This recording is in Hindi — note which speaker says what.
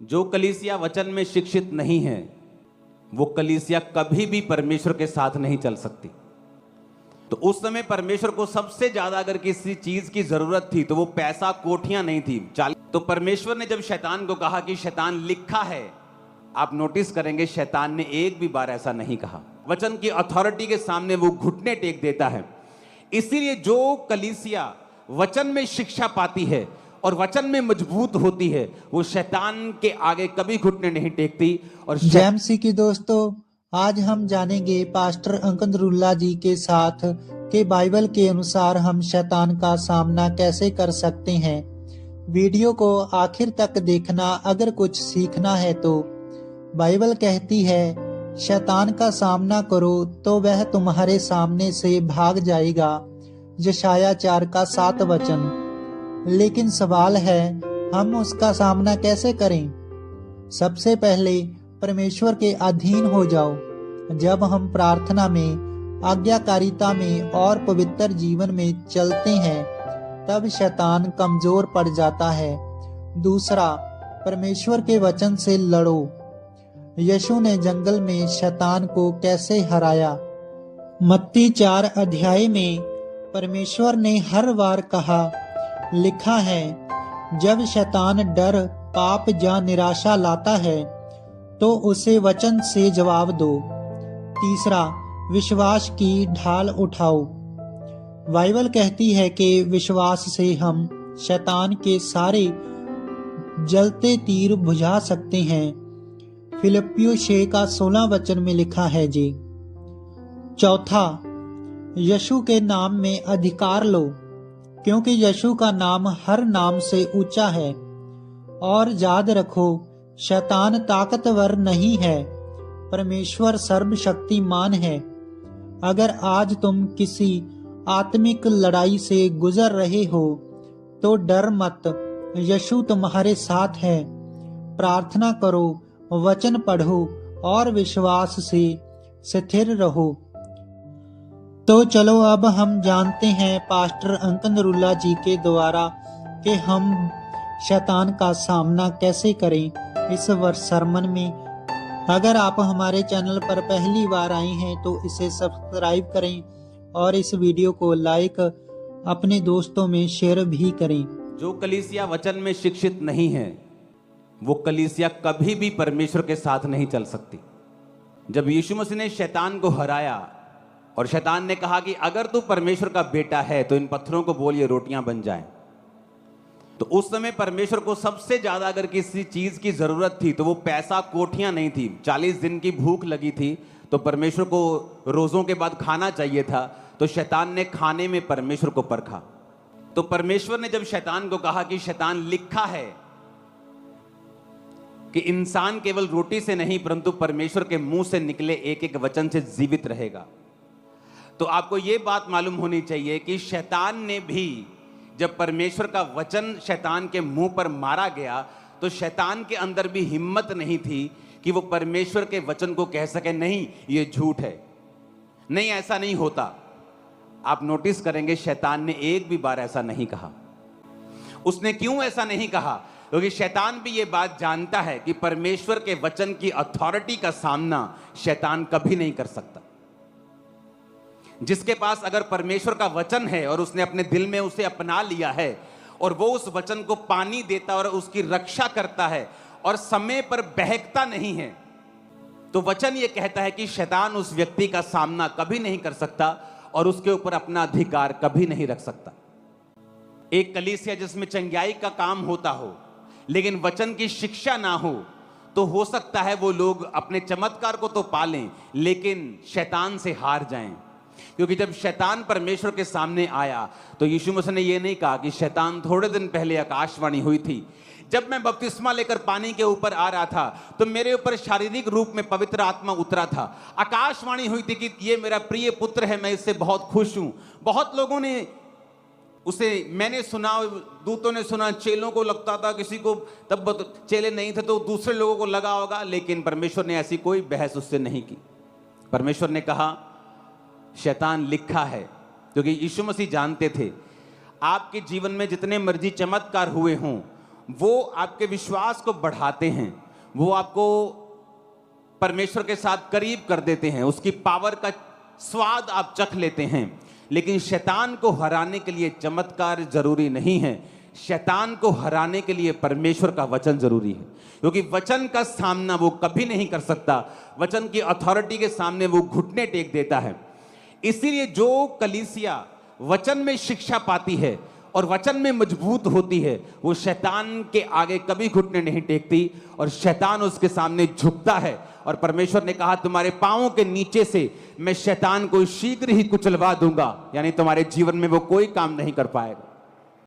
Speaker 1: जो कलीसिया वचन में शिक्षित नहीं है वो कलीसिया कभी भी परमेश्वर के साथ नहीं चल सकती। तो उस समय परमेश्वर को सबसे ज्यादा अगर किसी चीज की जरूरत थी तो वो पैसा, कोठियां नहीं थी। तो परमेश्वर ने जब शैतान को कहा कि शैतान लिखा है, आप नोटिस करेंगे शैतान ने एक भी बार ऐसा नहीं कहा। वचन की अथॉरिटी के सामने वो घुटने टेक देता है। इसीलिए जो कलीसिया वचन में शिक्षा पाती है और वचन में मजबूत होती है वो शैतान के आगे कभी घुटने नहीं टेकती। और
Speaker 2: जय मसीह की दोस्तों, आज हम जानेंगे पास्टर अंकन नरूल्लाह जी के साथ कि बाइबल के अनुसार हम शैतान का सामना कैसे कर सकते हैं। वीडियो को आखिर तक देखना अगर कुछ सीखना है तो। बाइबल कहती है शैतान का सामना करो तो वह तुम्हारे सामने से भाग जाएगा। यशायाह 4 का 7 वचन। लेकिन सवाल है हम उसका सामना कैसे करें। सबसे पहले परमेश्वर के अधीन हो जाओ। जब हम प्रार्थना में, आज्ञाकारिता में और पवित्र जीवन में चलते हैं तब शैतान कमजोर पड़ जाता है। दूसरा, परमेश्वर के वचन से लड़ो। यीशु ने जंगल में शैतान को कैसे हराया। मत्ती 4 अध्याय में परमेश्वर ने हर बार कहा, लिखा है, जब शैतान डर, पाप या निराशा लाता है तो उसे वचन से जवाब दो। तीसरा, विश्वास की ढाल उठाओ। बाइबल कहती है कि विश्वास से हम शैतान के सारे जलते तीर बुझा सकते हैं। फिलिप्पियों 6 का 16 वचन में लिखा है जी। चौथा, यीशु के नाम में अधिकार लो, क्योंकि यीशु का नाम हर नाम से ऊंचा है। और याद रखो, शैतान ताकतवर नहीं है, परमेश्वर सर्वशक्तिमान है। अगर आज तुम किसी आत्मिक लड़ाई से गुजर रहे हो तो डर मत, यीशु तुम्हारे साथ है। प्रार्थना करो, वचन पढ़ो और विश्वास से स्थिर रहो। तो चलो अब हम जानते हैं पास्टर अंकन नरूल्लाह जी के द्वारा कि हम शैतान का सामना कैसे करें इस सरमन में। अगर आप हमारे चैनल पर पहली बार आए हैं तो इसे सब्सक्राइब करें और इस वीडियो को लाइक अपने दोस्तों में शेयर भी करें।
Speaker 1: जो कलीसिया वचन में शिक्षित नहीं है वो कलीसिया कभी भी परमेश्वर के साथ नहीं चल सकती। जब यीशु मसीह ने शैतान को हराया और शैतान ने कहा कि अगर तू परमेश्वर का बेटा है तो इन पत्थरों को बोल ये रोटियां बन जाएं, तो उस समय परमेश्वर को सबसे ज्यादा अगर किसी चीज की जरूरत थी तो वो पैसा, कोठियां नहीं थी। 40 दिन की भूख लगी थी तो परमेश्वर को रोजों के बाद खाना चाहिए था, तो शैतान ने खाने में परमेश्वर को परखा। तो परमेश्वर ने जब शैतान को कहा कि शैतान लिखा है कि इंसान केवल रोटी से नहीं परंतु परमेश्वर के मुंह से निकले एक एक वचन से जीवित रहेगा, तो आपको यह बात मालूम होनी चाहिए कि शैतान ने भी जब परमेश्वर का वचन शैतान के मुंह पर मारा गया तो शैतान के अंदर भी हिम्मत नहीं थी कि वो परमेश्वर के वचन को कह सके नहीं ये झूठ है, नहीं ऐसा नहीं होता। आप नोटिस करेंगे शैतान ने एक भी बार ऐसा नहीं कहा। उसने क्यों ऐसा नहीं कहा? क्योंकि शैतान भी ये बात जानता है कि परमेश्वर के वचन की अथॉरिटी का सामना शैतान कभी नहीं कर सकता। जिसके पास अगर परमेश्वर का वचन है और उसने अपने दिल में उसे अपना लिया है और वो उस वचन को पानी देता और उसकी रक्षा करता है और समय पर बहकता नहीं है, तो वचन ये कहता है कि शैतान उस व्यक्ति का सामना कभी नहीं कर सकता और उसके ऊपर अपना अधिकार कभी नहीं रख सकता। एक कलीसिया जिसमें चंगाई का काम होता हो लेकिन वचन की शिक्षा ना हो हो सकता है वो लोग अपने चमत्कार को तो पालें लेकिन शैतान से हार जाएं। क्योंकि जब शैतान परमेश्वर के सामने आया तो यीशु मसीह ने यह नहीं कहा कि शैतान थोड़े दिन पहले आकाशवाणी हुई थी, जब मैं बपतिस्मा लेकर पानी के ऊपर आ रहा था तो मेरे ऊपर शारीरिक रूप में पवित्र आत्मा उतरा था। आकाशवाणी हुई थी कि ये मेरा प्रिय पुत्र है, मैं इससे बहुत खुश हूं। बहुत लोगों ने उसे, मैंने सुना, दूतों ने सुना, चेलों को लगता था, किसी को तब चेले नहीं थे तो दूसरे लोगों को लगा होगा, लेकिन परमेश्वर ने ऐसी कोई बहस उससे नहीं की। परमेश्वर ने कहा शैतान लिखा है, क्योंकि यीशु मसीह जानते थे आपके जीवन में जितने मर्जी चमत्कार हुए हों वो आपके विश्वास को बढ़ाते हैं, वो आपको परमेश्वर के साथ करीब कर देते हैं, उसकी पावर का स्वाद आप चख लेते हैं। लेकिन शैतान को हराने के लिए चमत्कार जरूरी नहीं है, शैतान को हराने के लिए परमेश्वर का वचन जरूरी है, क्योंकि वचन का सामना वो कभी नहीं कर सकता। वचन की अथॉरिटी के सामने वो घुटने टेक देता है। इसीलिए जो कलीसिया वचन में शिक्षा पाती है और वचन में मजबूत होती है, वो शैतान के आगे कभी घुटने नहीं टेकती और शैतान उसके सामने झुकता है। और परमेश्वर ने कहा, तुम्हारे पांवों के नीचे से मैं शैतान को शीघ्र ही कुचलवा दूंगा, यानी तुम्हारे जीवन में वो कोई काम नहीं कर पाएगा।